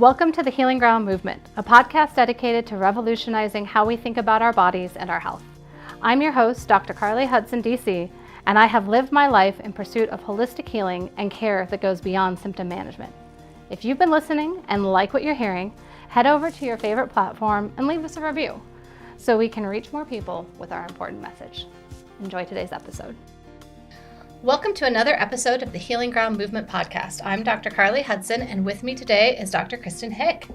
Welcome to the Healing Ground Movement, a podcast dedicated to revolutionizing how we think about our bodies and our health. I'm your host, Dr. Carly Hudson, DC, and I have lived my life in pursuit of holistic healing and care that goes beyond symptom management. If you've been listening and like what you're hearing, head over to your favorite platform and leave us a review so we can reach more people with our important message. Enjoy today's episode. Welcome to another episode of the Healing Ground Movement podcast. I'm Dr. Carly Hudson, and with me today is Dr. Hick.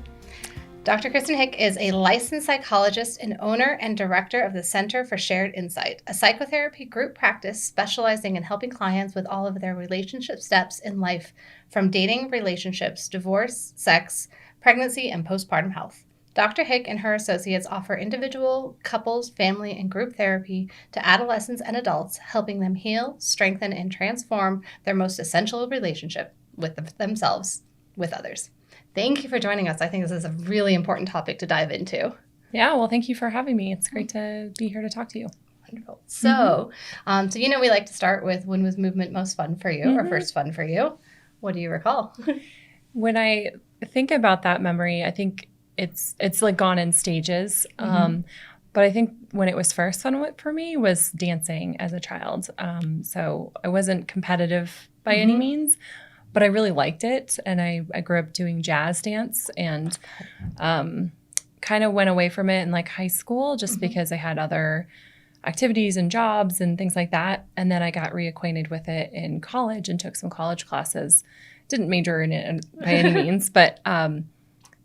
Dr. Hick is a licensed psychologist and owner and director of the Center for Shared Insight, a psychotherapy group practice specializing in helping clients with all of their relationship steps in life, from dating, relationships, divorce, sex, pregnancy, and postpartum health. Dr. Hick and her associates offer individual, couples, family, and group therapy to adolescents and adults, helping them heal, strengthen, and transform their most essential relationship with themselves, with others. Thank you for joining us. I think this is a really important topic to dive into. Yeah, well, thank you for having me. It's great to be here to talk to you. Wonderful. So, we like to start with, when was movement most fun for you, or first fun for you? What do you recall? When I think about that memory, I think it's like gone in stages. But I think when it was first fun for me was dancing as a child. So I wasn't competitive by any means, but I really liked it. And I grew up doing jazz dance and kind of went away from it in like high school just because I had other activities and jobs and things like that. And then I got reacquainted with it in college and took some college classes. Didn't major in it by any means, but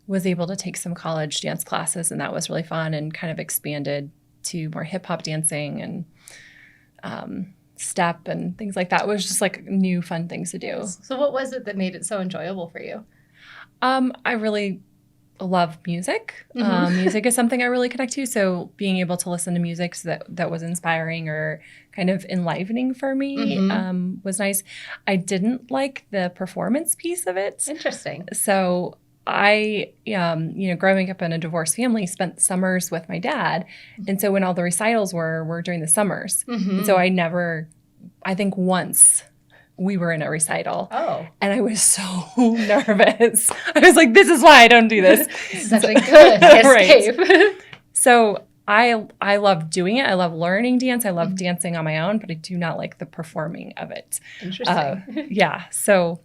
was able to take some college dance classes, and that was really fun and kind of expanded to more hip hop dancing and step and things like that. It was just like new fun things to do. So what was it that made it so enjoyable for you? I really love music. Music is something I really connect to. So being able to listen to music that was inspiring or kind of enlivening for me was nice. I didn't like the performance piece of it. Interesting. So I, growing up in a divorced family, spent summers with my dad. And so when all the recitals were during the summers. And so I think once we were in a recital. Oh. And I was so nervous. I was like, this is why I don't do this. This is actually good. Escape. Right. So I love doing it. I love learning dance. I love dancing on my own, but I do not like the performing of it. Interesting. So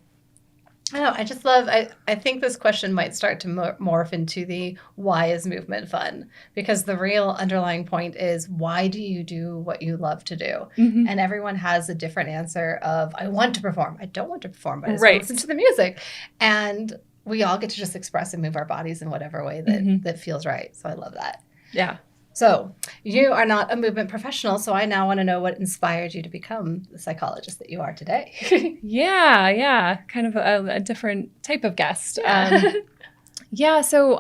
I just love, I think this question might start to morph into the why is movement fun? Because the real underlying point is, why do you do what you love to do? And everyone has a different answer of, I want to perform. I don't want to perform, but I just listen to the music. And we all get to just express and move our bodies in whatever way that feels right. So I love that. Yeah. So you are not a movement professional, so I now want to know what inspired you to become the psychologist that you are today. Yeah. Kind of a different type of guest. So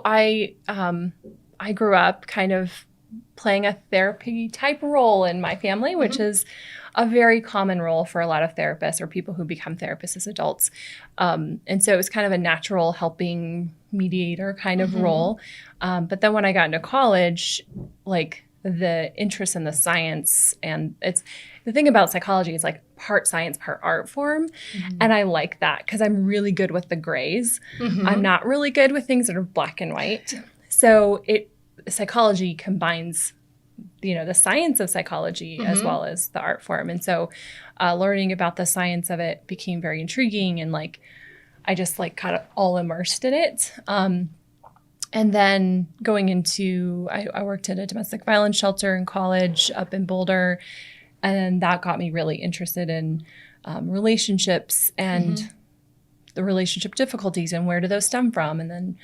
I grew up kind of playing a therapy type role in my family, which is a very common role for a lot of therapists or people who become therapists as adults. And so it was kind of a natural helping mediator kind of role. But then when I got into college, like the interest in the science, and it's the thing about psychology is like part science, part art form. And I like that because I'm really good with the grays. I'm not really good with things that are black and white. So psychology combines the science of psychology as well as the art form. And so learning about the science of it became very intriguing, and I just kind of all immersed in it. And then going into, I worked at a domestic violence shelter in college up in Boulder, and that got me really interested in relationships and the relationship difficulties and where do those stem from. And then,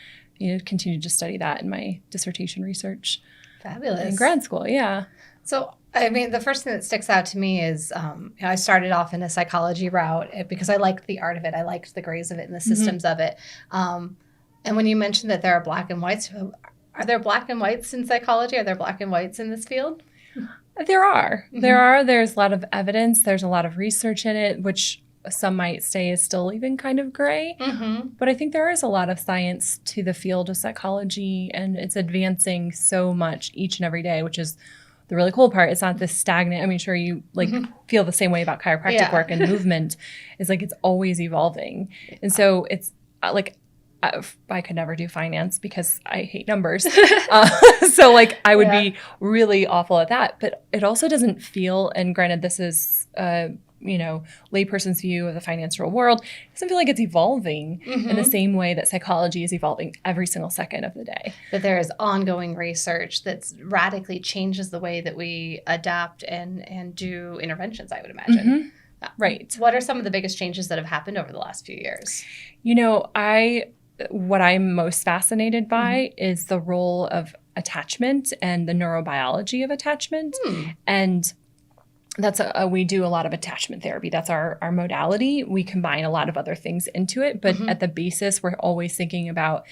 continued to study that in my dissertation research. Fabulous. In grad school, yeah. So, the first thing that sticks out to me is I started off in a psychology route because I liked the art of it. I liked the grays of it and the systems of it. And when you mentioned that there are black and whites, are there black and whites in psychology? Are there black and whites in this field? There are. There's a lot of evidence. There's a lot of research in it, which some might say is still even kind of gray. But I think there is a lot of science to the field of psychology, and it's advancing so much each and every day, which is the really cool part. It's not this stagnant. I mean, sure, you feel the same way about chiropractic work and movement. It's like it's always evolving. And so it's I could never do finance because I hate numbers. So like I would be really awful at that, but it also doesn't feel, and granted this is, layperson's view of the financial world, it doesn't feel like it's evolving in the same way that psychology is evolving every single second of the day. That there is ongoing research that radically changes the way that we adapt and do interventions, I would imagine. Right. What are some of the biggest changes that have happened over the last few years? What I'm most fascinated by is the role of attachment and the neurobiology of attachment. And that's we do a lot of attachment therapy. That's our modality. We combine a lot of other things into it. But at the basis, we're always thinking about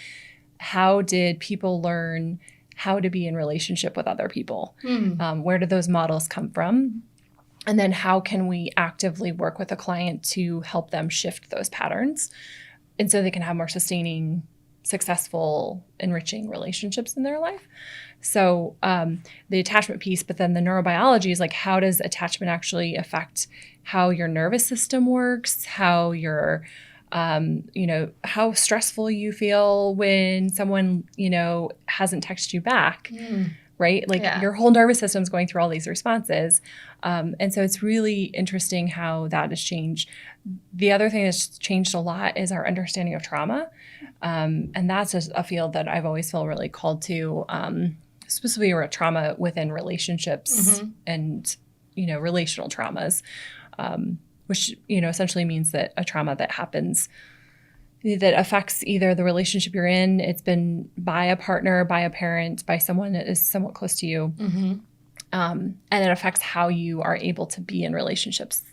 how did people learn how to be in relationship with other people? Where did those models come from? And then how can we actively work with a client to help them shift those patterns? And so they can have more sustaining, successful, enriching relationships in their life. So the attachment piece, but then the neurobiology is like, how does attachment actually affect how your nervous system works, how your, how stressful you feel when someone, hasn't texted you back, right? Like your whole nervous system is going through all these responses. And so it's really interesting how that has changed. The other thing that's changed a lot is our understanding of trauma. And that's a field that I've always felt really called to, specifically around trauma within relationships and, relational traumas, which, essentially means that a trauma that happens that affects either the relationship you're in, it's been by a partner, by a parent, by someone that is somewhat close to you. And it affects how you are able to be in relationships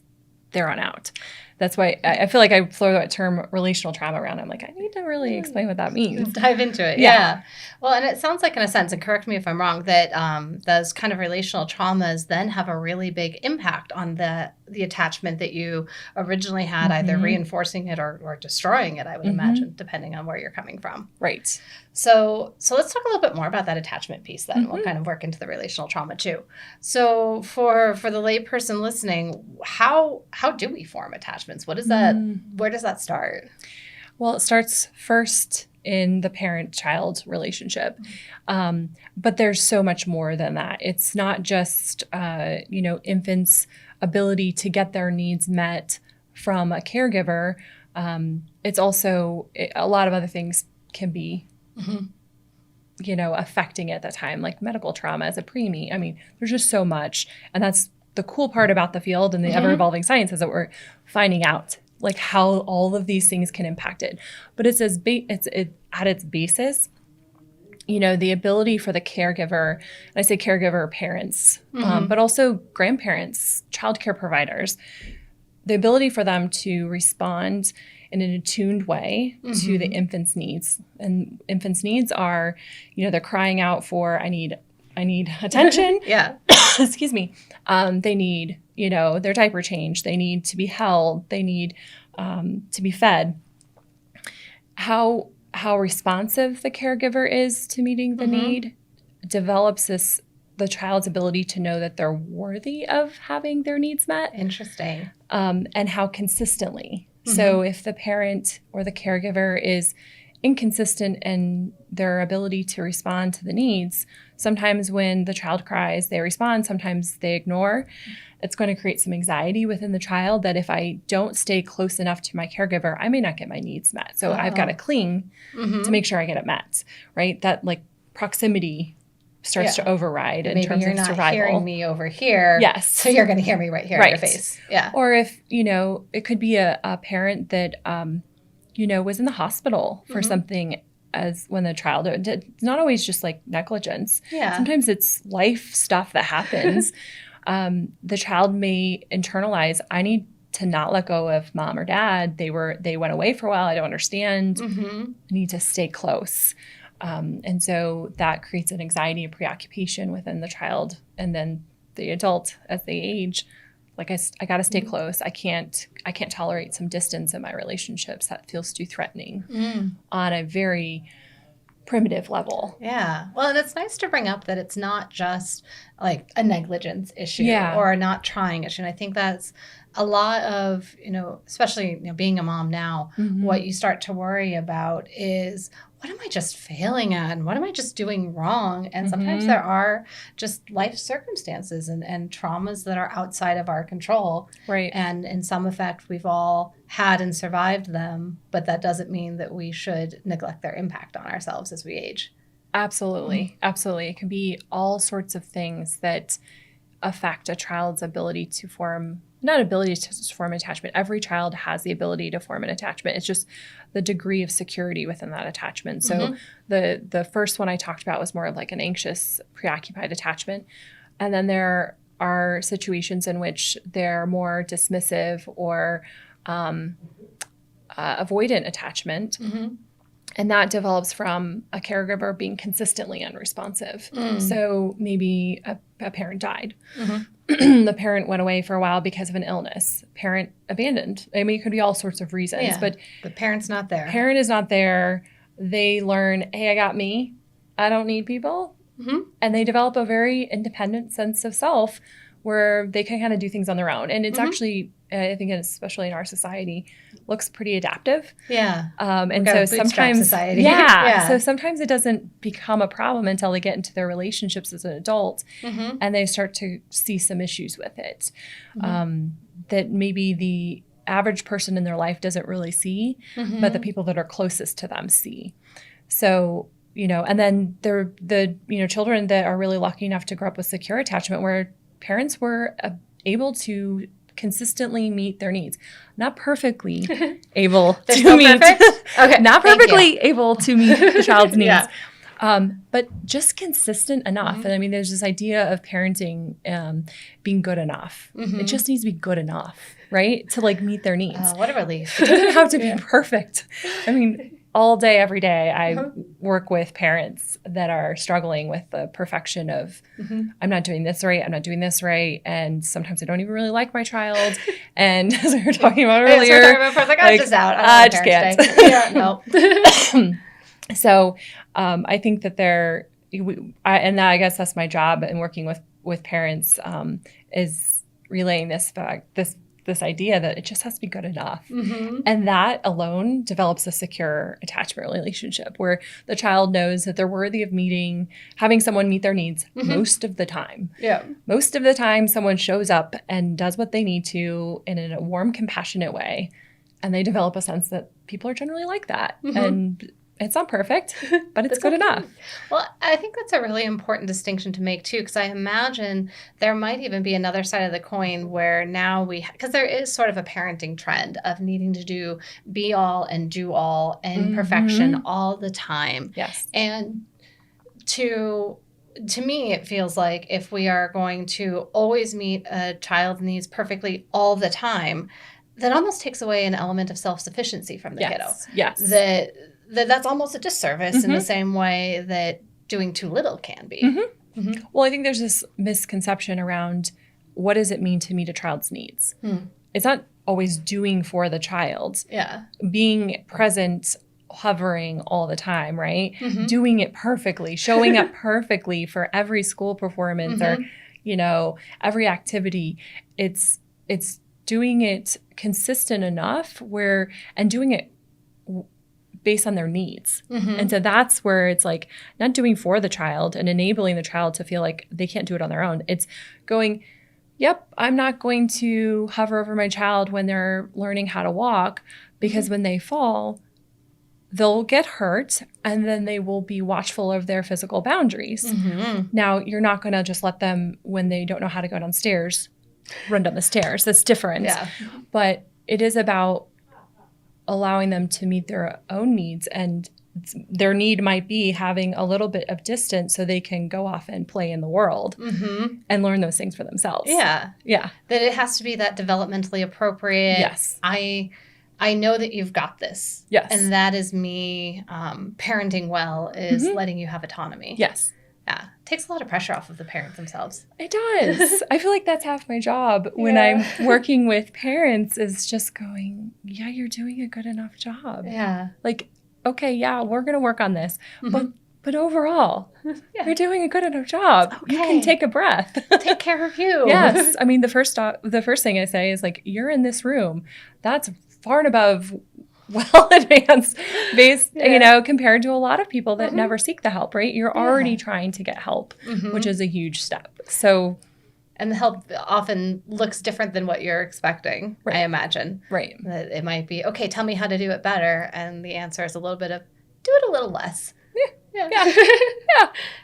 there on out. That's why I feel like I throw that term relational trauma around. I'm like, I need to really explain what that means. Let's dive into it. Yeah. Well, and it sounds like, in a sense, and correct me if I'm wrong, that those kind of relational traumas then have a really big impact on the attachment that you originally had, either reinforcing it or destroying it, I would imagine, depending on where you're coming from. Right. So let's talk a little bit more about that attachment piece then. We'll kind of work into the relational trauma too. So for the layperson listening, how do we form attachments? What is that? Where does that start? Well, it starts first in the parent-child relationship. But there's so much more than that. It's not just, infants' ability to get their needs met from a caregiver. It's also a lot of other things can be affecting it at that time, like medical trauma as a preemie. I mean, there's just so much. And that's the cool part about the field and the ever-evolving science is that we're finding out like how all of these things can impact it. But it's at its basis, the ability for the caregiver, and I say caregiver parents, but also grandparents, childcare providers, the ability for them to respond in an attuned way to the infant's needs. And infant's needs are, they're crying out for, I need attention. Excuse me. They need, their diaper change. They need to be held. They need to be fed. How responsive the caregiver is to meeting the need develops the child's ability to know that they're worthy of having their needs met. Interesting. And how consistently. So if the parent or the caregiver is inconsistent in their ability to respond to the needs, sometimes when the child cries, they respond, sometimes they ignore. It's going to create some anxiety within the child that if I don't stay close enough to my caregiver, I may not get my needs met. So I've got to cling to make sure I get it met, right? That like proximity starts to override in terms of survival. Maybe you're not hearing me over here. Yes. So you're going to hear me right here in your face. Yeah. Or if, it could be a parent that, was in the hospital for something as when the child, it's not always just like negligence. Yeah. Sometimes it's life stuff that happens. The child may internalize, I need to not let go of mom or dad. They went away for a while. I don't understand. I need to stay close. And so that creates an anxiety and preoccupation within the child. And then the adult, as they age, like I got to stay close. I can't tolerate some distance in my relationships. That feels too threatening on a very primitive level. Yeah. Well, and it's nice to bring up that it's not just like a negligence issue Yeah. or a not trying issue. And I think that's a lot of, especially, being a mom now, what you start to worry about is, what am I just failing at? And what am I just doing wrong? And sometimes there are just life circumstances and traumas that are outside of our control. Right. And in some effect, we've all had and survived them, but that doesn't mean that we should neglect their impact on ourselves as we age. Absolutely. Absolutely. It can be all sorts of things that affect a child's ability to form, not ability to form attachment. Every child has the ability to form an attachment. It's just the degree of security within that attachment. So the first one I talked about was more of like an anxious, preoccupied attachment. And then there are situations in which they're more dismissive or avoidant attachment. And that develops from a caregiver being consistently unresponsive. So maybe a parent died. The parent went away for a while because of an illness. Parent abandoned. I mean, it could be all sorts of reasons. But the parent's not there. Parent is not there. They learn, hey, I got me. I don't need people. And they develop a very independent sense of self where they can kind of do things on their own. And it's actually, I think especially in our society, looks pretty adaptive. Yeah. And so sometimes, society. So sometimes it doesn't become a problem until they get into their relationships as an adult and they start to see some issues with it that maybe the average person in their life doesn't really see, but the people that are closest to them see. So, and then the children that are really lucky enough to grow up with secure attachment where parents were able to consistently meet their needs. Not perfectly able to meet. Okay, not perfectly able to meet the child's needs. But just consistent enough. And I mean, there's this idea of parenting being good enough. It just needs to be good enough, right? To like meet their needs. What a relief. It doesn't have to be perfect. I mean, all day, every day, I work with parents that are struggling with the perfection of, I'm not doing this right, I'm not doing this right, and sometimes I don't even really like my child. And as we were talking about earlier, I'm just out. I just can't. No. So I think that I guess that's my job in working with parents is relaying this idea that it just has to be good enough. And that alone develops a secure attachment relationship where the child knows that they're worthy of having someone meet their needs most of the time. Yeah. Most of the time, someone shows up and does what they need to in a warm, compassionate way. And they develop a sense that people are generally like that. And it's not perfect, but it's good enough. Well, I think that's a really important distinction to make, too, because I imagine there might even be another side of the coin where now because there is sort of a parenting trend of needing to do be all and do all and perfection all the time. Yes. And to me, it feels like if we are going to always meet a child's needs perfectly all the time, that almost takes away an element of self-sufficiency from the kiddo. Yes. That's almost a disservice in the same way that doing too little can be. Well, I think there's this misconception around what does it mean to meet a child's needs? It's not always doing for the child. Yeah. Being Present, hovering all the time, right? Doing it perfectly, showing up perfectly for every school performance or, every activity. It's doing it consistent enough and doing it based on their needs. And so that's where it's like not doing for the child and enabling the child to feel like they can't do it on their own. It's going, yep, I'm not going to hover over my child when they're learning how to walk because when they fall, they'll get hurt and then they will be watchful of their physical boundaries. Now, you're not going to just let them, when they don't know how to go downstairs, run down the stairs. That's different. Yeah. But it is about allowing them to meet their own needs, and their need might be having a little bit of distance so they can go off and play in the world and learn those things for themselves. Yeah. Yeah. That it has to be that developmentally appropriate. Yes. I know that you've got this. Yes. And that is me parenting well is letting you have autonomy. Yes. Yeah. It takes a lot of pressure off of the parents themselves. It does. I feel like that's half my job when I'm working with parents is just going, you're doing a good enough job. Yeah. Like, okay, we're going to work on this. But but overall, you're doing a good enough job. Okay. You can take a breath. Take care of you. Yes. I mean, the first thing I say is like, you're in this room. That's far and above well advanced based, compared to a lot of people that never seek the help, right? You're already trying to get help, which is a huge step. So, and the help often looks different than what you're expecting, I imagine. Right. That it might be, okay, tell me how to do it better. And the answer is a little bit of, do it a little less. Yeah.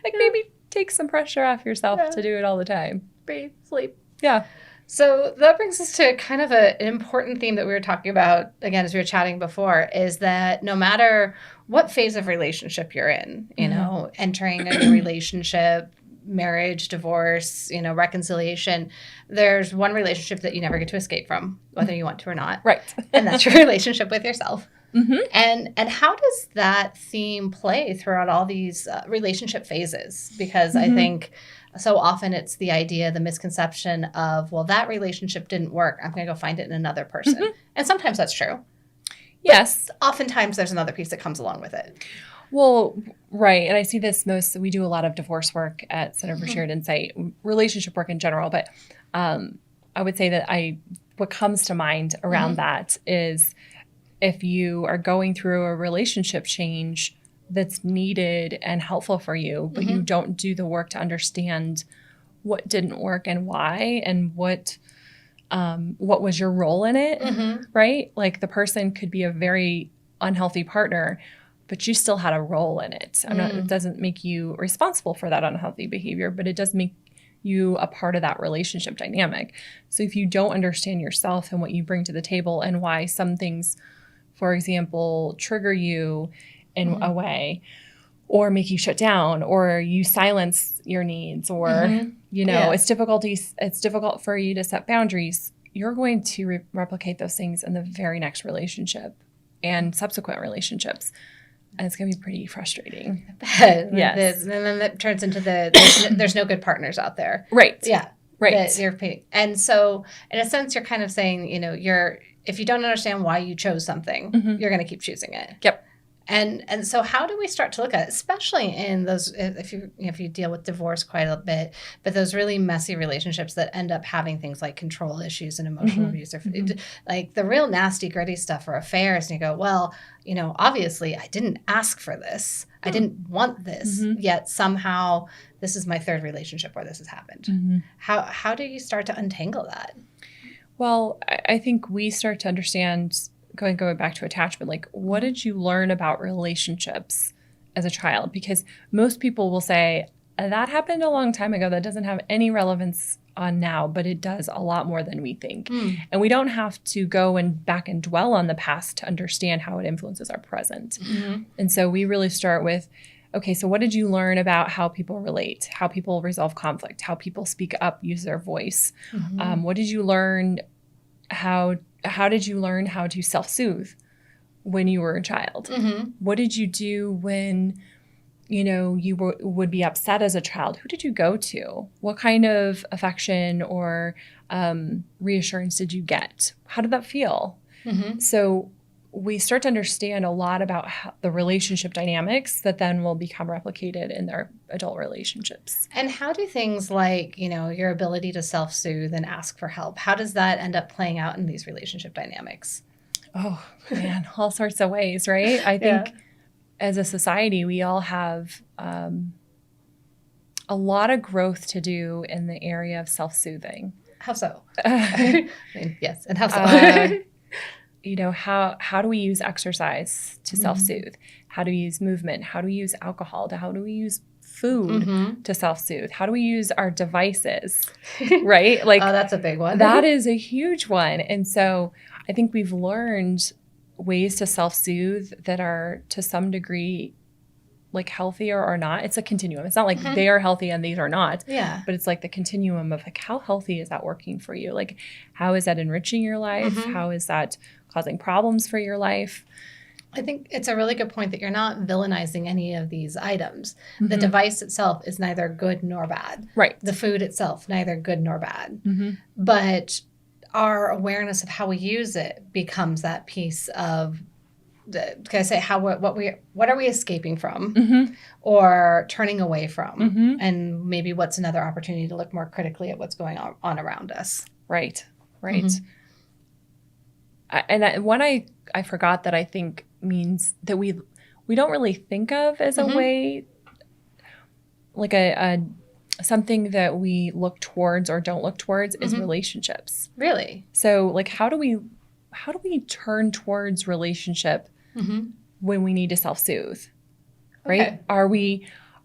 Like maybe take some pressure off yourself to do it all the time. Breathe, sleep. Yeah. So that brings us to kind of an important theme that we were talking about, again, as we were chatting before, is that no matter what phase of relationship you're in, you know, entering a new relationship, marriage, divorce, reconciliation, there's one relationship that you never get to escape from, whether you want to or not. Right. And that's your relationship with yourself. And how does that theme play throughout all these relationship phases? Because I think so often it's the idea, the misconception of, well, that relationship didn't work. I'm going to go find it in another person. And sometimes that's true. Yes. But oftentimes there's another piece that comes along with it. Well, right. And I see this we do a lot of divorce work at Center for Shared Insight, relationship work in general. But I would say that what comes to mind around that is if you are going through a relationship change that's needed and helpful for you, but you don't do the work to understand what didn't work and why, and what was your role in it, right? Like the person could be a very unhealthy partner, but you still had a role in it. It doesn't make you responsible for that unhealthy behavior, but it does make you a part of that relationship dynamic. So if you don't understand yourself and what you bring to the table and why some things, for example, trigger you in a way, or make you shut down, or you silence your needs, or it's difficult for you to set boundaries, you're going to replicate those things in the very next relationship and subsequent relationships. And it's going to be pretty frustrating. Yes. And then that turns into there's no good partners out there. Right. Yeah. Right. And so in a sense, you're kind of saying, if you don't understand why you chose something, you're going to keep choosing it. Yep. And so how do we start to look at it, especially in those, if you deal with divorce quite a bit, but those really messy relationships that end up having things like control issues and emotional abuse, or like the real nasty, gritty stuff, or affairs, and you go, well, obviously I didn't ask for this. I didn't want this, yet somehow this is my third relationship where this has happened. How do you start to untangle that? Well, I think we start to understand, going back to attachment, like what did you learn about relationships as a child? Because most people will say, that happened a long time ago. That doesn't have any relevance on now, but it does a lot more than we think. And we don't have to go back and dwell on the past to understand how it influences our present. And so we really start with, okay, so what did you learn about how people relate, how people resolve conflict, how people speak up, use their voice? What did you learn? How did you learn how to self-soothe when you were a child? What did you do when, you would be upset as a child? Who did you go to? What kind of affection or reassurance did you get? How did that feel? So we start to understand a lot about the relationship dynamics that then will become replicated in their adult relationships. And how do things like, your ability to self-soothe and ask for help, how does that end up playing out in these relationship dynamics? Oh, man, all sorts of ways, right? I think as a society, we all have a lot of growth to do in the area of self-soothing. How so? Yes, and how so? How do we use exercise to self-soothe? How do we use movement? How do we use alcohol? How do we use food to self-soothe? How do we use our devices, right? Like, oh, that's a big one. That is a huge one. And so I think we've learned ways to self-soothe that are to some degree like healthier or not. It's a continuum. It's not like they are healthy and these are not. Yeah. But it's like the continuum of like, how healthy is that working for you? Like, how is that enriching your life? How is that causing problems for your life? I think it's a really good point that you're not villainizing any of these items. The device itself is neither good nor bad. Right. The food itself, neither good nor bad. But our awareness of how we use it becomes that piece of can I say what are we escaping from or turning away from? And maybe what's another opportunity to look more critically at what's going on around us. Right. One I forgot that I think means that we don't really think of as a way, like a something that we look towards or don't look towards is relationships. Really? So like how do we turn towards relationship when we need to self-soothe? Right? Okay.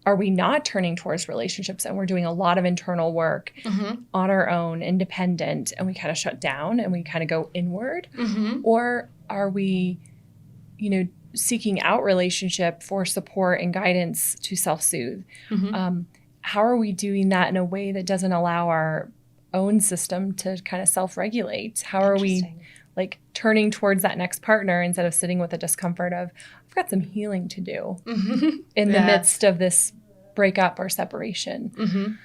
Are we not turning towards relationships and we're doing a lot of internal work on our own, independent, and we kind of shut down and we kind of go inward? Or are we, seeking out relationship for support and guidance to self-soothe? How are we doing that in a way that doesn't allow our own system to kind of self-regulate? How are we like turning towards that next partner instead of sitting with the discomfort of, I've got some healing to do in the midst of this breakup or separation?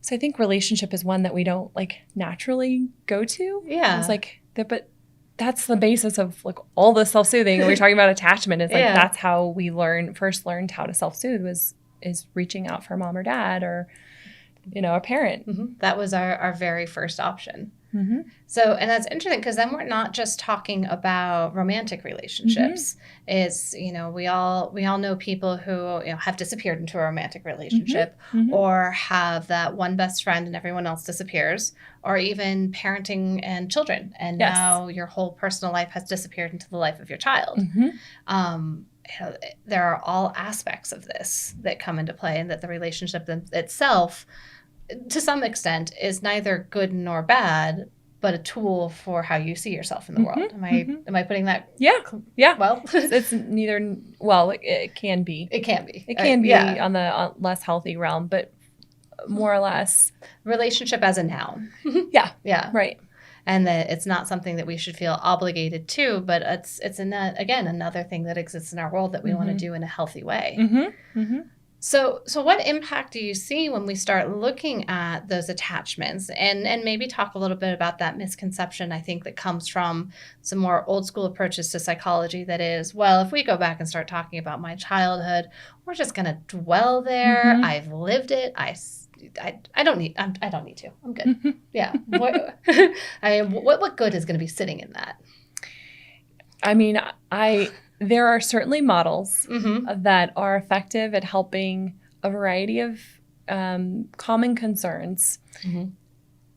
So I think relationship is one that we don't like naturally go to. Yeah. It's like, that's the basis of like all the self-soothing. And we're talking about attachment. It's like, that's how we first learned how to self-soothe is reaching out for mom or dad or, a parent. That was our very first option. So, and that's interesting because then we're not just talking about romantic relationships. It's, we all know people who have disappeared into a romantic relationship or have that one best friend and everyone else disappears, or even parenting and children. And now your whole personal life has disappeared into the life of your child. There are all aspects of this that come into play, and that the relationship itself, to some extent, is neither good nor bad, but a tool for how you see yourself in the world. Am I putting that? Yeah. Well, it's neither. Well, it can be. It can be. It can be on the less healthy realm, but more or less relationship as a noun. Yeah. Right. And that it's not something that we should feel obligated to, but it's again another thing that exists in our world that we want to do in a healthy way. So what impact do you see when we start looking at those attachments, and maybe talk a little bit about that misconception, I think, that comes from some more old school approaches to psychology that is, well, if we go back and start talking about my childhood, we're just going to dwell there. I've lived it. I don't need to. I'm good. Yeah. What good is going to be sitting in that? I mean, there are certainly models that are effective at helping a variety of common concerns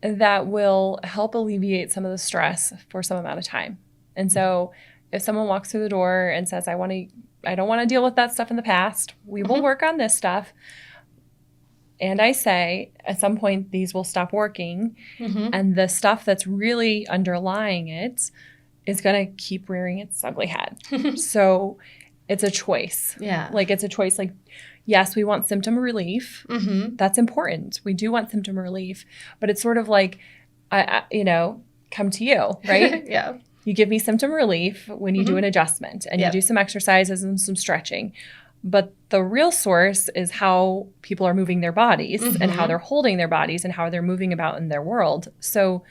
that will help alleviate some of the stress for some amount of time. And so if someone walks through the door and says, I don't want to deal with that stuff in the past, we will work on this stuff. And I say, at some point, these will stop working. And the stuff that's really underlying it is going to keep rearing its ugly head. So it's a choice. Yeah. Like, it's a choice. Like, yes, we want symptom relief. That's important. We do want symptom relief. But it's sort of like, come to you, right? Yeah. You give me symptom relief when you do an adjustment and you do some exercises and some stretching. But the real source is how people are moving their bodies and how they're holding their bodies and how they're moving about in their world. So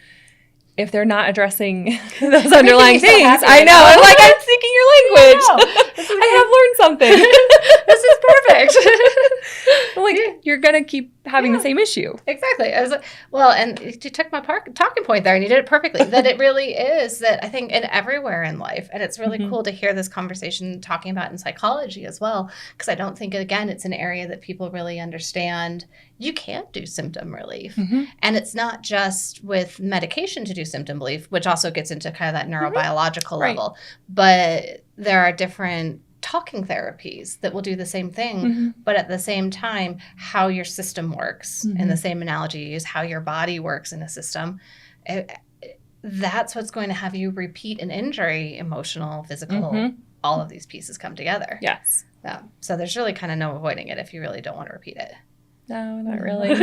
if they're not addressing those underlying things, I know. I'm like, I'm speaking your language. I have learned something. This is perfect. Like, you're going to keep having the same issue. Exactly. I was like, well, and you took my talking point there and you did it perfectly. That it really is that I think in everywhere in life. And it's really cool to hear this conversation talking about in psychology as well. Because I don't think, again, it's an area that people really understand. You can't do symptom relief. And it's not just with medication to do symptom relief, which also gets into kind of that neurobiological level. But there are different talking therapies that will do the same thing, but at the same time, how your system works, and the same analogy you use, how your body works in a system, that's what's going to have you repeat an injury, emotional, physical, all of these pieces come together. Yes. Yeah. So there's really kind of no avoiding it if you really don't want to repeat it. No, not really.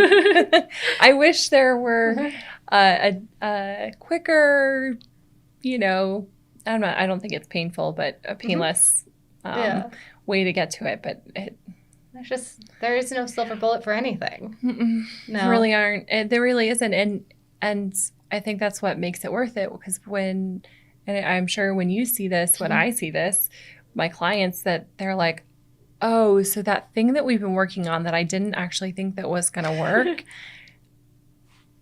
I wish there were a quicker, I don't think it's painful, but a painless way to get to it. But there is no silver bullet for anything. No, there really aren't. There really isn't. And I think that's what makes it worth it, because and I'm sure when you see this, when I see this, my clients that they're like, oh, so that thing that we've been working on that I didn't actually think that was going to work,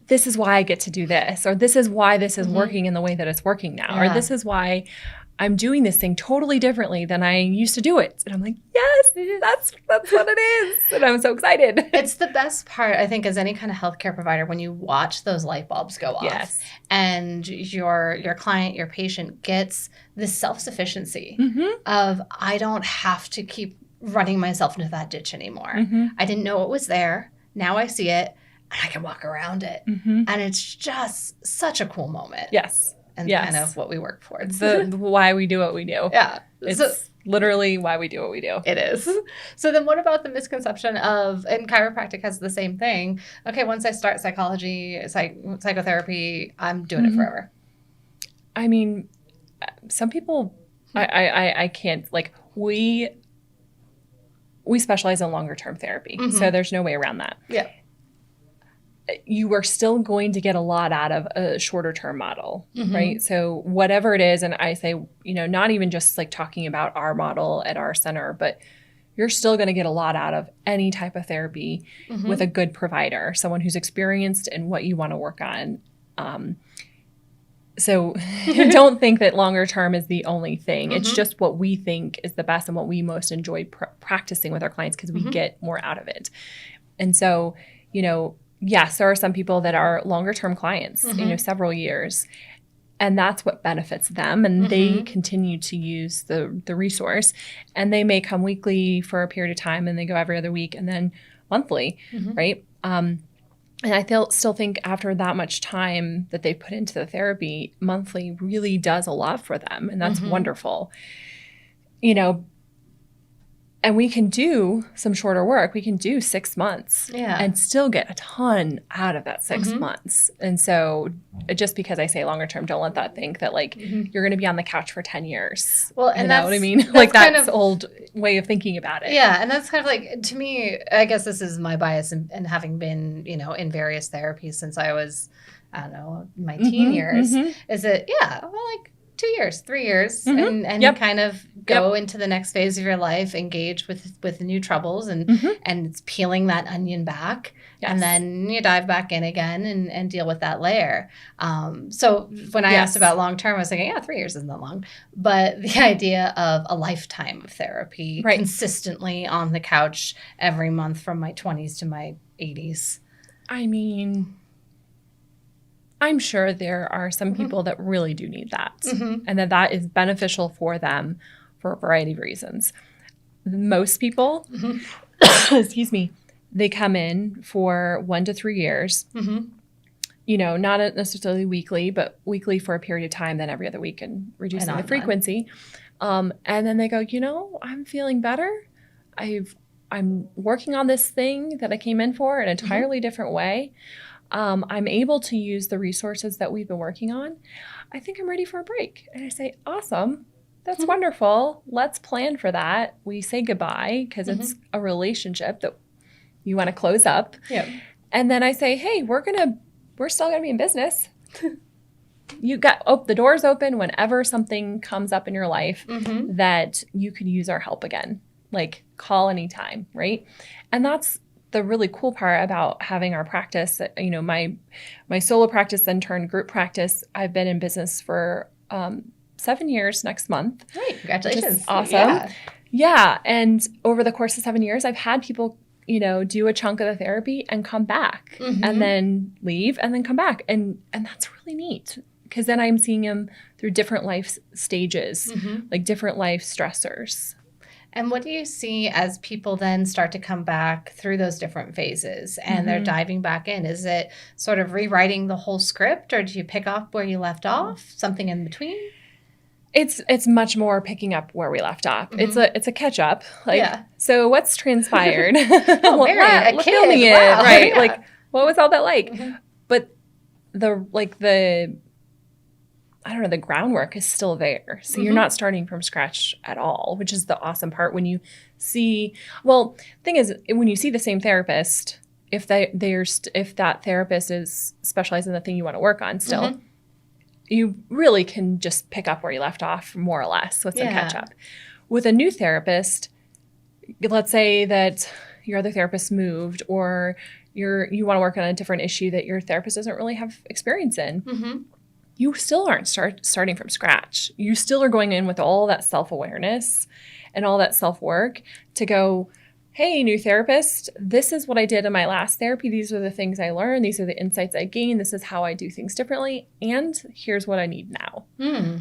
this is why I get to do this, or this is why this is working in the way that it's working now, or this is why I'm doing this thing totally differently than I used to do it. And I'm like, yes, that's what it is. And I'm so excited. It's the best part, I think, as any kind of healthcare provider, when you watch those light bulbs go off. Yes. And your client, your patient gets this self-sufficiency of, I don't have to keep running myself into that ditch anymore. I didn't know it was there. Now I see it and I can walk around it. And it's just such a cool moment. Yes. And kind of what we work towards. The why we do what we do. Yeah. It's literally why we do what we do. It is. So then what about the misconception of, and chiropractic has the same thing, okay, once I start psychology, psychotherapy, I'm doing it forever. I mean, some people, I can't, like, we specialize in longer term therapy. So there's no way around that. Yeah. You are still going to get a lot out of a shorter term model, right? So whatever it is, and I say, you know, not even just like talking about our model at our center, but you're still going to get a lot out of any type of therapy with a good provider, someone who's experienced in what you want to work on. So don't think that longer term is the only thing. It's just what we think is the best and what we most enjoy practicing with our clients, because we get more out of it. And so, you know, yes, there are some people that are longer term clients, you know, several years, and that's what benefits them. And they continue to use the resource, and they may come weekly for a period of time, and they go every other week, and then monthly, right? And I still think after that much time that they put into the therapy, monthly really does a lot for them. And that's wonderful. You know, and we can do some shorter work. We can do 6 months and still get a ton out of that 6 months. And so just because I say longer term, don't let that think that like you're going to be on the couch for 10 years. Well, and you know what I mean? Like that's kind of old way of thinking about it. Yeah. And that's kind of like, to me, I guess this is my bias and having been, you know, in various therapies since I was, I don't know, my teen years, is that, like 2 years, 3 years, and you kind of go into the next phase of your life, engage with new troubles, and it's peeling that onion back, and then you dive back in again and deal with that layer. So when I asked about long term, I was thinking, 3 years isn't that long, but the idea of a lifetime of therapy, consistently on the couch every month from my 20s to my 80s. I mean, I'm sure there are some people that really do need that, and that is beneficial for them for a variety of reasons. Most people, excuse me, they come in for 1 to 3 years, you know, not necessarily weekly, but weekly for a period of time, then every other week, and reducing the frequency. And then they go, you know, I'm feeling better. I'm working on this thing that I came in for in an entirely different way. I'm able to use the resources that we've been working on. I think I'm ready for a break. And I say, awesome. That's wonderful. Let's plan for that. We say goodbye because it's a relationship that you want to close up. Yeah. And then I say, hey, we're still going to be in business. You got the door's open whenever something comes up in your life that you could use our help again. Like, call anytime, right? And that's the really cool part about having our practice. You know, my solo practice then turned group practice. I've been in business for 7 years next month. Great. Congratulations. Awesome. Yeah. And over the course of 7 years, I've had people, you know, do a chunk of the therapy and come back and then leave and then come back. And that's really neat, because then I'm seeing them through different life stages, like different life stressors. And what do you see as people then start to come back through those different phases and they're diving back in? Is it sort of rewriting the whole script, or do you pick up where you left off? Something in between? It's much more picking up where we left off. It's a catch up. Like, so what's transpired? Oh, Mary, a kid. Wow. Right? Yeah. Like, what was all that like? But the I don't know, the groundwork is still there. So you're not starting from scratch at all, which is the awesome part. When you see, thing is, when you see the same therapist, if that therapist is specialized in the thing you want to work on still, you really can just pick up where you left off more or less with some catch up. with a new therapist, let's say that your other therapist moved, or you want to work on a different issue that your therapist doesn't really have experience in. Mm-hmm. You still aren't starting from scratch. You still are going in with all that self-awareness and all that self-work to go, hey, new therapist, this is what I did in my last therapy. These are the things I learned. These are the insights I gained. This is how I do things differently. And here's what I need now.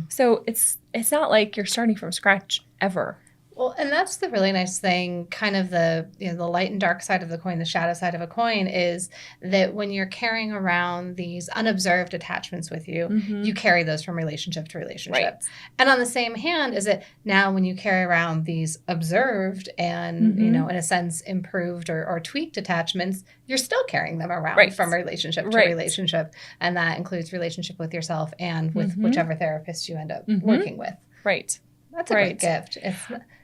So it's not like you're starting from scratch ever. Well, and that's the really nice thing, kind of the light and dark side of the coin, the shadow side of a coin, is that when you're carrying around these unobserved attachments with you, you carry those from relationship to relationship. Right. And on the same hand, is it now when you carry around these observed and, in a sense, improved or tweaked attachments, you're still carrying them around from relationship to relationship. And that includes relationship with yourself and with whichever therapist you end up working with. Right. That's a great gift.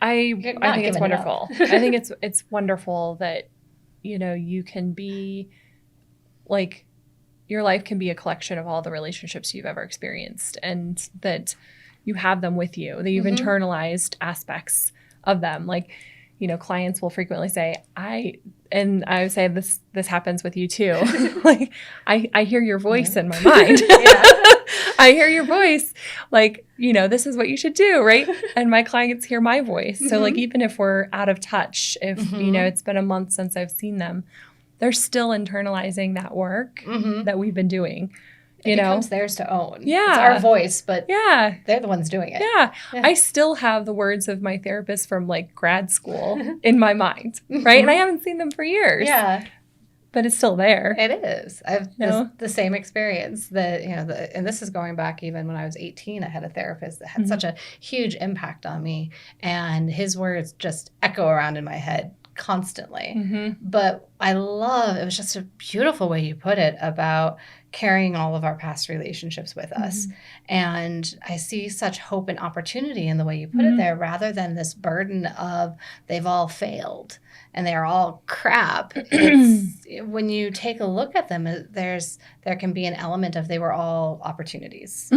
I think it's wonderful. I think it's wonderful that, you can be like, your life can be a collection of all the relationships you've ever experienced, and that you have them with you, that you've internalized aspects of them. Like, clients will frequently say, I would say this happens with you too. Like, I hear your voice in my mind. I hear your voice, like, this is what you should do, right? And my clients hear my voice. So like, even if we're out of touch, if, it's been a month since I've seen them, they're still internalizing that work that we've been doing. It becomes theirs to own. Yeah. It's our voice, but they're the ones doing it. Yeah. I still have the words of my therapist from like grad school in my mind, right? And I haven't seen them for years. Yeah. But it's still there. It is. I've the same experience that, and this is going back even when I was 18, I had a therapist that had such a huge impact on me, and his words just echo around in my head constantly. But it was just a beautiful way you put it about carrying all of our past relationships with us. And I see such hope and opportunity in the way you put it there, rather than this burden of they've all failed and they're all crap. It's, when you take a look at them, there can be an element of they were all opportunities.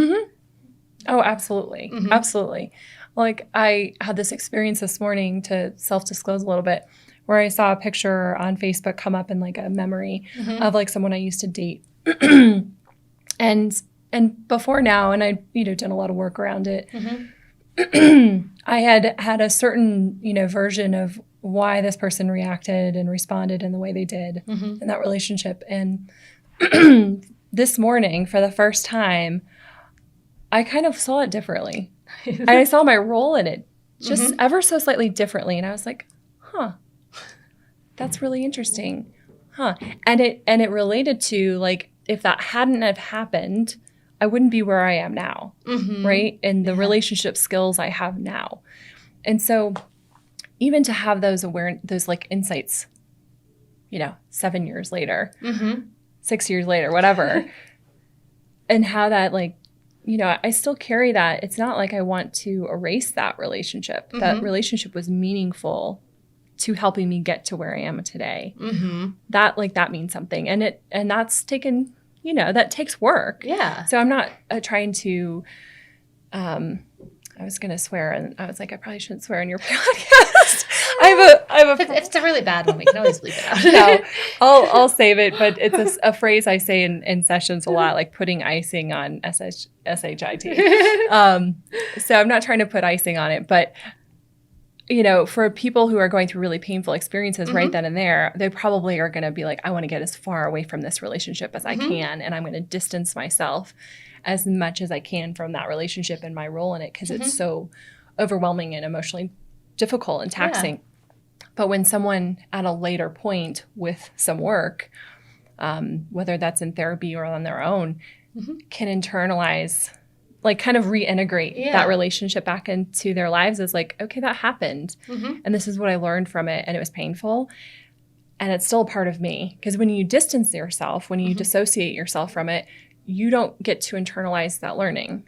Oh, absolutely. Absolutely. Like, I had this experience this morning, to self-disclose a little bit, where I saw a picture on Facebook come up in like a memory of like someone I used to date. and before now, and I, done a lot of work around it. I had a certain, version of why this person reacted and responded in the way they did in that relationship. And this morning, for the first time, I kind of saw it differently. And I saw my role in it just ever so slightly differently. And I was like, that's really interesting. And it related to, like, if that hadn't have happened, I wouldn't be where I am now, right? And the relationship skills I have now. And so even to have those like insights, 7 years later, 6 years later, whatever, and how that, like, I still carry that. It's not like I want to erase that relationship. That relationship was meaningful to helping me get to where I am today. That means something. And that's taken, that takes work. Yeah. So I'm not trying to, I was going to swear, and I was like, I probably shouldn't swear on your podcast. It's a really bad one. We can always bleep it out. No, I'll save it. But it's a phrase I say in sessions a lot, like putting icing on SHIT. So I'm not trying to put icing on it, but for people who are going through really painful experiences right then and there, they probably are going to be like, I want to get as far away from this relationship as I can, and I'm going to distance myself as much as I can from that relationship and my role in it, because it's so overwhelming and emotionally difficult and taxing. Yeah. But when someone at a later point with some work, whether that's in therapy or on their own, can internalize, like, kind of reintegrate that relationship back into their lives as like, okay, that happened. And this is what I learned from it. And it was painful. And it's still a part of me. Because when you distance yourself, when you dissociate yourself from it, you don't get to internalize that learning,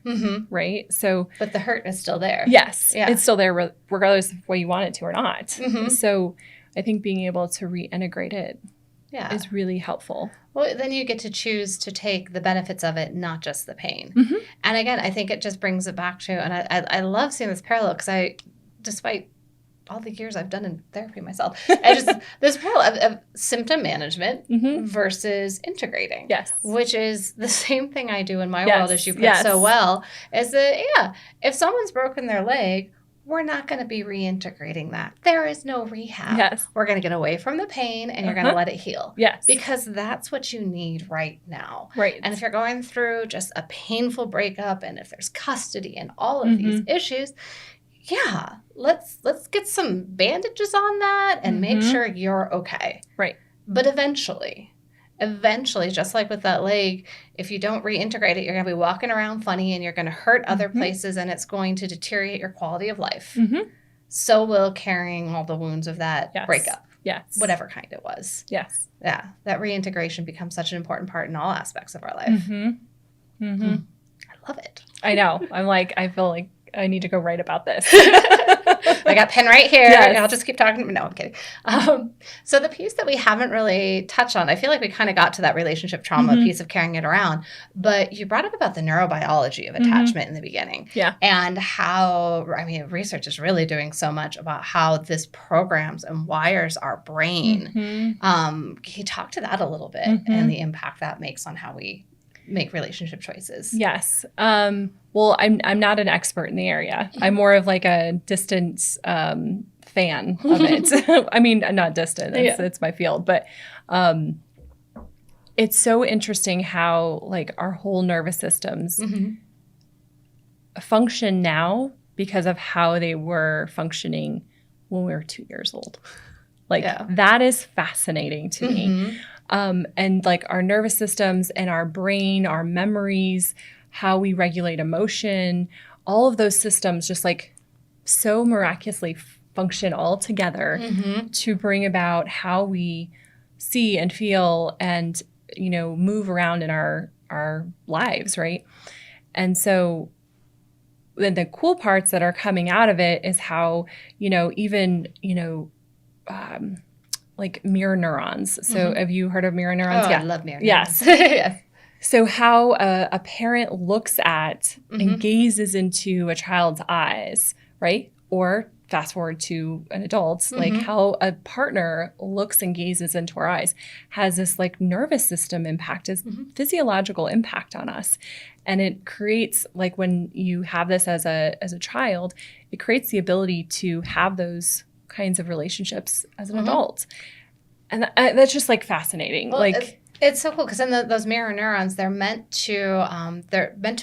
right? So, but the hurt is still there. Yes, it's still there regardless of whether you want it to or not. So I think being able to reintegrate it is really helpful. Well, then you get to choose to take the benefits of it, not just the pain. And again, I think it just brings it back to, and I love seeing this parallel, because despite all the years I've done in therapy myself, I just this world of symptom management versus integrating. Yes. Which is the same thing I do in my Yes. world, as you put so well, is that, if someone's broken their leg, we're not going to be reintegrating that. There is no rehab. Yes. We're going to get away from the pain and you're going to let it heal. Yes. Because that's what you need right now. Right. And if you're going through just a painful breakup and if there's custody and all of these issues, let's get some bandages on that and make sure you're okay. Right. But eventually, just like with that leg, if you don't reintegrate it, you're going to be walking around funny and you're going to hurt other places and it's going to deteriorate your quality of life. So will carrying all the wounds of that breakup. Yes. Whatever kind it was. Yes. Yeah. That reintegration becomes such an important part in all aspects of our life. I love it. I know. I feel like I need to go write about this. I got pen right here. Yes. I'll just keep talking. No, I'm kidding. So the piece that we haven't really touched on, I feel like we kind of got to that relationship trauma piece of carrying it around, but you brought up about the neurobiology of attachment in the beginning. Yeah. And how, research is really doing so much about how this programs and wires our brain. Can you talk to that a little bit and the impact that makes on how we make relationship choices? Yes. Well, I'm not an expert in the area. I'm more of like a distant fan of it. I mean, not distant. It's my field. But it's so interesting how like our whole nervous systems function now because of how they were functioning when we were 2 years old. Like that is fascinating to me. And like our nervous systems and our brain, our memories, how we regulate emotion, all of those systems just like so miraculously function all together to bring about how we see and feel and, move around in our lives, right? And so then the cool parts that are coming out of it is how, even, like mirror neurons. So have you heard of mirror neurons? I love mirror neurons. Yes. So how a parent looks at and gazes into a child's eyes, right? Or fast forward to an adult, like how a partner looks and gazes into our eyes has this like nervous system impact, is physiological impact on us. And it creates, like when you have this as a child, it creates the ability to have those kinds of relationships as an adult. And that's just like fascinating. Well, it's so cool because in those mirror neurons, they're meant to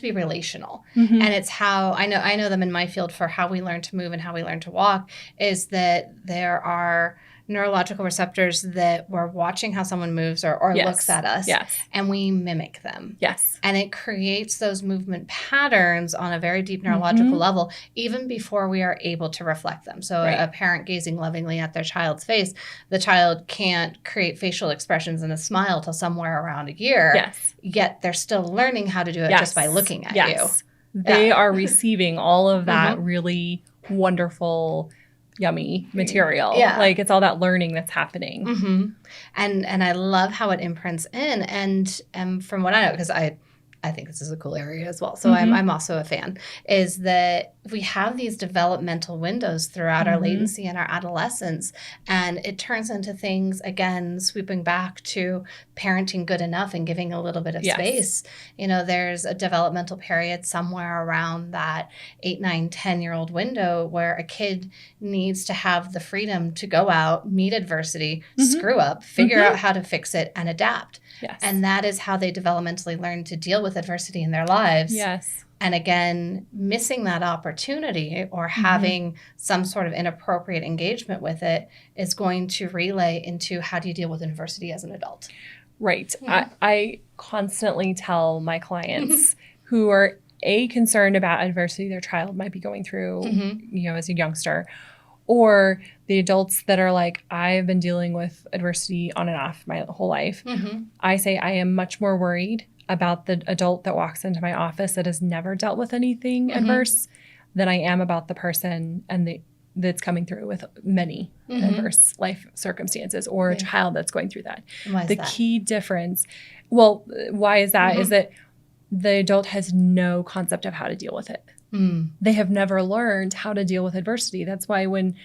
be relational, and it's how I know them in my field for how we learn to move and how we learn to walk. Is that there are neurological receptors that we're watching how someone moves or looks at us, and we mimic them. Yes, and it creates those movement patterns on a very deep neurological level, even before we are able to reflect them. So a parent gazing lovingly at their child's face, the child can't create facial expressions and a smile till somewhere around a year. Yet they're still learning how to do it just by looking at you. They are receiving all of that really wonderful, yummy material. Like it's all that learning that's happening. And I love how it imprints in. And from what I know, because I think this is a cool area as well, so I'm also a fan, is that we have these developmental windows throughout our latency and our adolescence, and it turns into things, again, sweeping back to parenting good enough and giving a little bit of space. There's a developmental period somewhere around that 8, 9, 10-year-old window where a kid needs to have the freedom to go out, meet adversity, screw up, figure out how to fix it, and adapt. And that is how they developmentally learn to deal with adversity in their lives. And again, missing that opportunity or having some sort of inappropriate engagement with it is going to relay into how do you deal with adversity as an adult. Right. I constantly tell my clients who are concerned about adversity their child might be going through, as a youngster, or the adults that are like, I've been dealing with adversity on and off my whole life. I say I am much more worried about the adult that walks into my office that has never dealt with anything adverse than I am about the person that's coming through with many adverse life circumstances, or a child that's going through that. Why is that? Key difference, why is that? Is that the adult has no concept of how to deal with it. They have never learned how to deal with adversity. That's why when,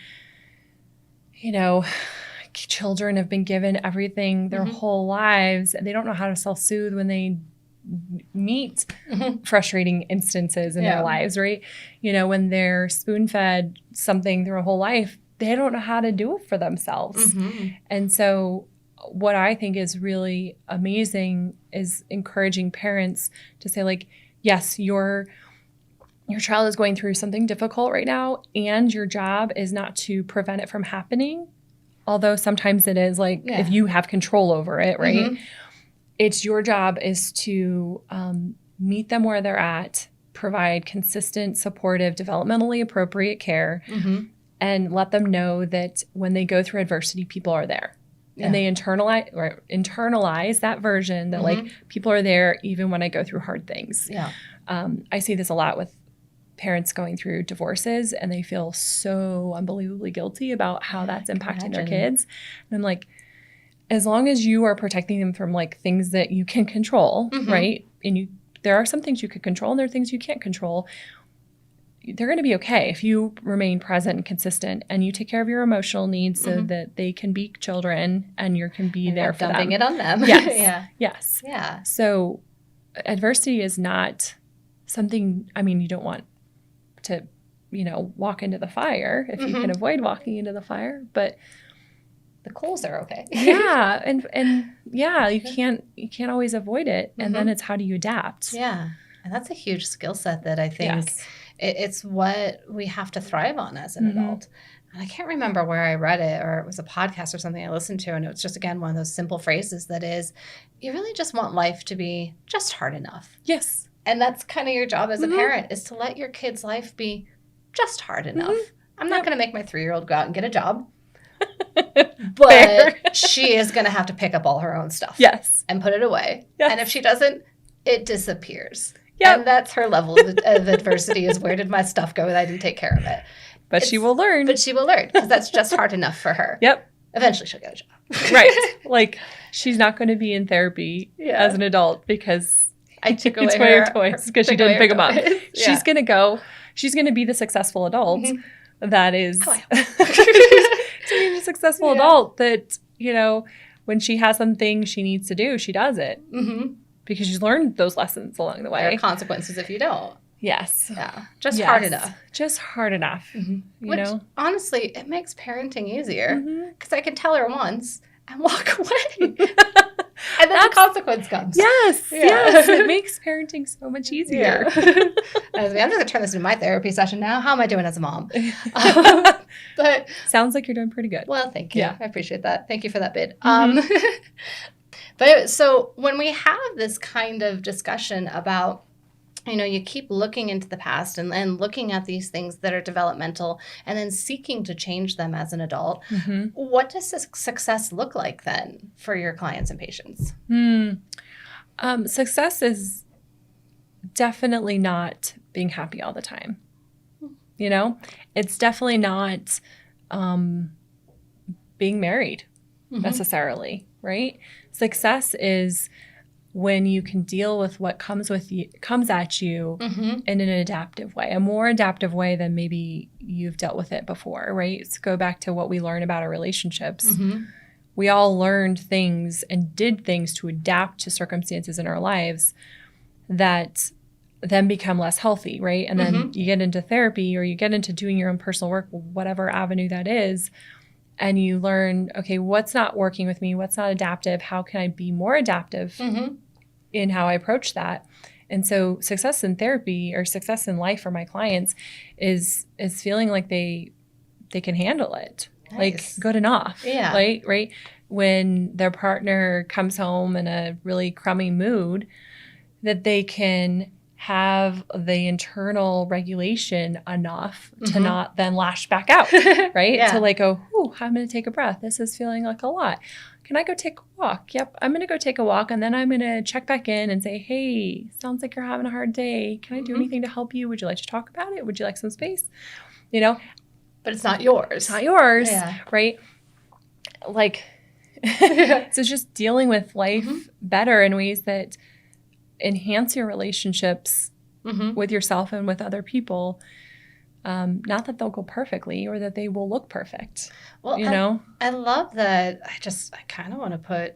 children have been given everything their whole lives, and they don't know how to self-soothe when they meet frustrating instances in their lives, right? When they're spoon-fed something their whole life, they don't know how to do it for themselves. And so what I think is really amazing is encouraging parents to say, like, yes, your child is going through something difficult right now, and your job is not to prevent it from happening, although sometimes it is, like, if you have control over it, right? It's your job is to meet them where they're at, provide consistent, supportive, developmentally appropriate care, and let them know that when they go through adversity, people are there. And they internalize that version that, like, people are there even when I go through hard things. I see this a lot with parents going through divorces, and they feel so unbelievably guilty about how that's impacting their kids. And I'm like, as long as you are protecting them from, like, things that you can control, right? And there are some things you can control, and there are things you can't control. They're going to be okay if you remain present and consistent, and you take care of your emotional needs so that they can be children, and you can be there for them. Dumping it on them. Yes. Yes. Yeah. So adversity is not something, you don't want to, walk into the fire if you can avoid walking into the fire, but the coals are okay. you can't always avoid it. And then it's, how do you adapt? Yeah. And that's a huge skill set that I think it's what we have to thrive on as an adult. And I can't remember where I read it, or it was a podcast or something I listened to. And it was just, again, one of those simple phrases that is, you really just want life to be just hard enough. Yes. And that's kind of your job as a parent, is to let your kid's life be just hard enough. I'm not going to make my 3-year-old go out and get a job. But she is going to have to pick up all her own stuff. Yes. And put it away. Yes. And if she doesn't, it disappears. Yep. And that's her level of adversity, is, where did my stuff go that I didn't take care of it? But she will learn. But she will learn, because that's just hard enough for her. Yep. Eventually she'll get a job. Right. Like, she's not going to be in therapy as an adult because I took away her toys because she didn't pick them up. Yeah. She's going to be the successful adult that is to be the successful adult that, when she has something she needs to do, she does it. Because she's learned those lessons along the way. There are consequences if you don't. Yes. Yeah. Just hard enough. Just hard enough. Which, honestly, it makes parenting easier, because I can tell her once and walk away. And then the consequence comes. Yes. Yes. It makes parenting so much easier. I'm just going to turn this into my therapy session now. How am I doing as a mom? But sounds like you're doing pretty good. Well, thank you. Yeah. I appreciate that. Thank you for that bid. But so when we have this kind of discussion about, you keep looking into the past and looking at these things that are developmental, and then seeking to change them as an adult, what does success look like then for your clients and patients? Success is definitely not being happy all the time. It's definitely not being married necessarily, right? Success is when you can deal with what comes at you in an adaptive way, a more adaptive way than maybe you've dealt with it before, right? Let's go back to what we learn about our relationships. We all learned things and did things to adapt to circumstances in our lives that then become less healthy, right? And then you get into therapy, or you get into doing your own personal work, whatever avenue that is, and you learn, okay, what's not working with me? What's not adaptive? How can I be more adaptive in how I approach that? And so success in therapy, or success in life for my clients, is feeling like they can handle it. Nice. Like, good enough. Yeah. Right? When their partner comes home in a really crummy mood, that they can have the internal regulation enough to not then lash back out, right? To like go, I'm going to take a breath. This is feeling like a lot. Can I go take a walk? Yep, I'm going to go take a walk, and then I'm going to check back in and say, hey, sounds like you're having a hard day. Can I do anything to help you? Would you like to talk about it? Would you like some space? But it's not yours. It's not yours, right? Like, so just dealing with life better in ways that enhance your relationships with yourself and with other people. Not that they'll go perfectly or that they will look perfect. Well, you know? I love that. I kind of want to put,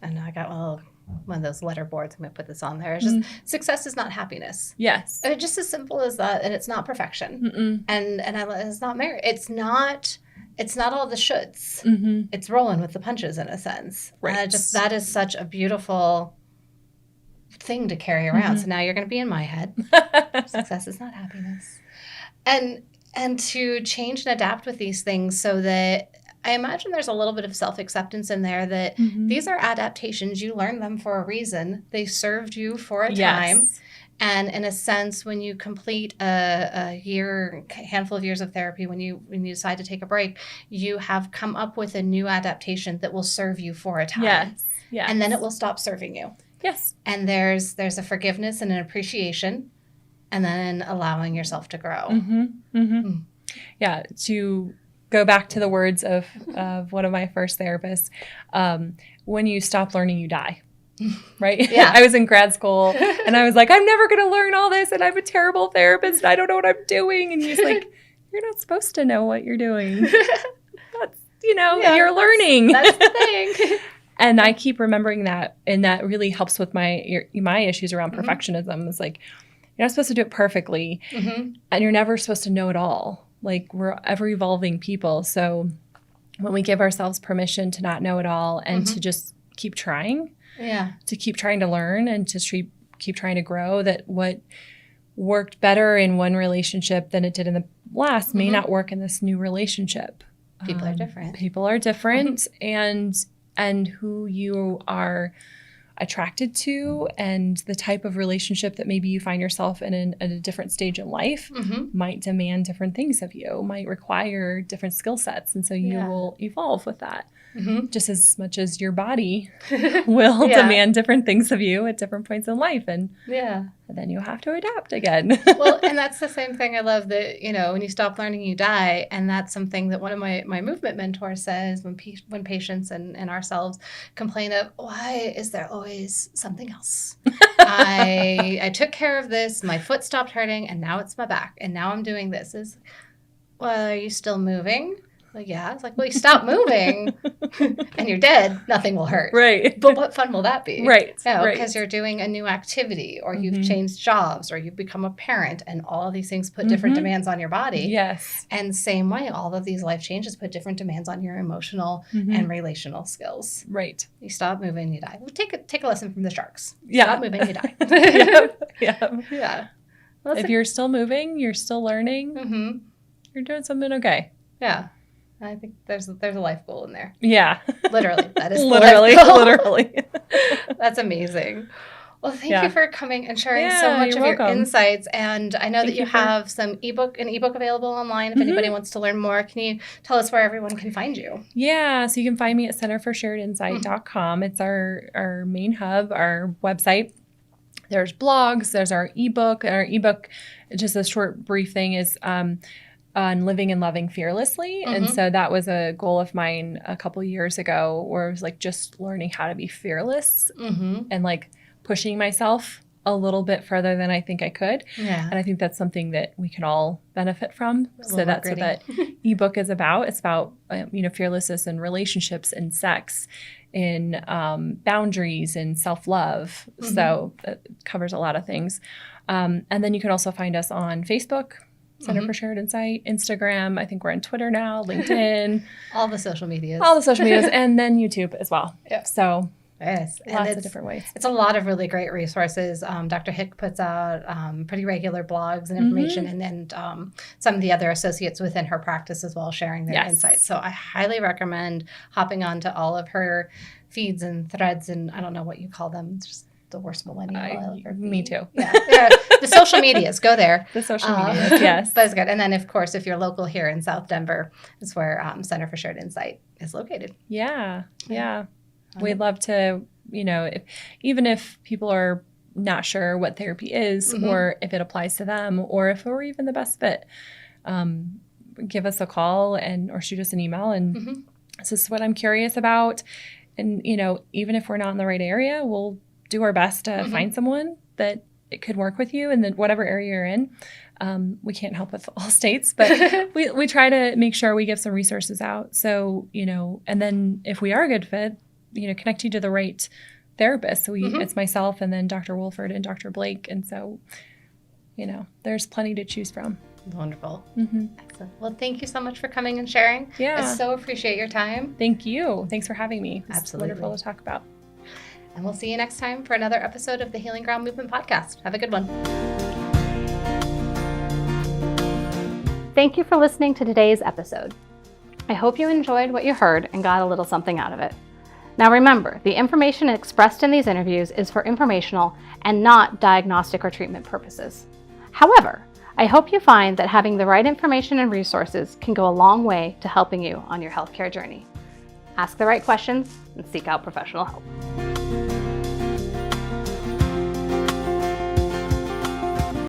I know I got one of those letter boards. I'm going to put this on there. It's just success is not happiness. Yes. And it's just as simple as that. And it's not perfection. And it's not merit. It's not all the shoulds. It's rolling with the punches in a sense. Right. And that is such a beautiful thing to carry around. So now you're going to be in my head. Success is not happiness. And to change and adapt with these things so that I imagine there's a little bit of self-acceptance in there that these are adaptations. You learned them for a reason. They served you for a time. And in a sense, when you complete a handful of years of therapy, when you decide to take a break, you have come up with a new adaptation that will serve you for a time. Yes. And then it will stop serving you. Yes. And there's a forgiveness and an appreciation, and then allowing yourself to grow. Yeah. To go back to the words of one of my first therapists, when you stop learning, you die. Right? Yeah. I was in grad school and I was like, I'm never going to learn all this, and I'm a terrible therapist and I don't know what I'm doing. And he's like, you're not supposed to know what you're doing. That's, you're learning. That's the thing. And I keep remembering that, and that really helps with my issues around perfectionism. It's like, you're not supposed to do it perfectly, and you're never supposed to know it all. Like, we're ever evolving people. So when we give ourselves permission to not know it all and to just keep trying, to keep trying to learn and to keep trying to grow, that what worked better in one relationship than it did in the last may not work in this new relationship. People are different. People are different, and who you are attracted to and the type of relationship that maybe you find yourself in at a different stage in life might demand different things of you, might require different skill sets. And so you will evolve with that. Just as much as your body will demand different things of you at different points in life. And then you have to adapt again. Well, and that's the same thing. I love that, when you stop learning, you die. And that's something that one of my movement mentors says when patients and ourselves complain of, why is there always something else? I took care of this, my foot stopped hurting, and now it's my back. And now I'm doing this. Well, are you still moving? Like, yeah. It's like, well, you stop moving and you're dead, nothing will hurt. Right. But what fun will that be? Right. Because you're doing a new activity, or you've changed jobs, or you've become a parent, and all of these things put different demands on your body. Yes. And same way, all of these life changes put different demands on your emotional and relational skills. Right. You stop moving, you die. Well, take a lesson from the sharks. Yeah. Stop moving, you die. Yeah. Well, if you're still moving, you're still learning, you're doing something okay. Yeah. I think there's a life goal in there. Yeah. Literally. That is literally. That's amazing. Well, thank you for coming and sharing so much of welcome. your insights. And I know that you have an ebook available online if anybody wants to learn more. Can you tell us where everyone can find you? Yeah. So you can find me at centerforsharedinsight.com. It's our main hub, our website. There's blogs. There's our ebook. Our ebook, just a short, brief thing, is on living and loving fearlessly. And so that was a goal of mine a couple years ago, where it was like just learning how to be fearless and like pushing myself a little bit further than I think I could. Yeah. And I think that's something that we can all benefit from. So that's what that ebook is about. It's about, fearlessness in relationships and sex, in boundaries and self-love. So it covers a lot of things. And then you can also find us on Facebook, Center for Shared Insight, Instagram. I think we're on Twitter now, LinkedIn. All the social medias. And then YouTube as well. Yep. So yes. Lots of different ways. It's a lot of really great resources. Dr. Hick puts out pretty regular blogs and information, and some of the other associates within her practice as well, sharing their insights. So I highly recommend hopping onto all of her feeds and threads, and I don't know what you call them. It's just the worst millennial. Me too. Yeah. The social medias, go there. The social medias, yes. That's good. And then, of course, if you're local here in South Denver, is where Center for Shared Insight is located. Yeah. We'd love to, even if people are not sure what therapy is or if it applies to them or if we're even the best fit, give us a call or shoot us an email. And this is what I'm curious about. And, even if we're not in the right area, we'll do our best to find someone that it could work with you in whatever area you're in. We can't help with all states, but we try to make sure we give some resources out. So, and then if we are a good fit, connect you to the right therapist. So it's myself and then Dr. Wolford and Dr. Blake. And so, there's plenty to choose from. Wonderful. Excellent. Well, thank you so much for coming and sharing. Yeah. I so appreciate your time. Thank you. Thanks for having me. It's Absolutely wonderful to talk about. And we'll see you next time for another episode of the Healing Ground Movement podcast. Have a good one. Thank you for listening to today's episode. I hope you enjoyed what you heard and got a little something out of it. Now remember, the information expressed in these interviews is for informational and not diagnostic or treatment purposes. However, I hope you find that having the right information and resources can go a long way to helping you on your healthcare journey. Ask the right questions and seek out professional help.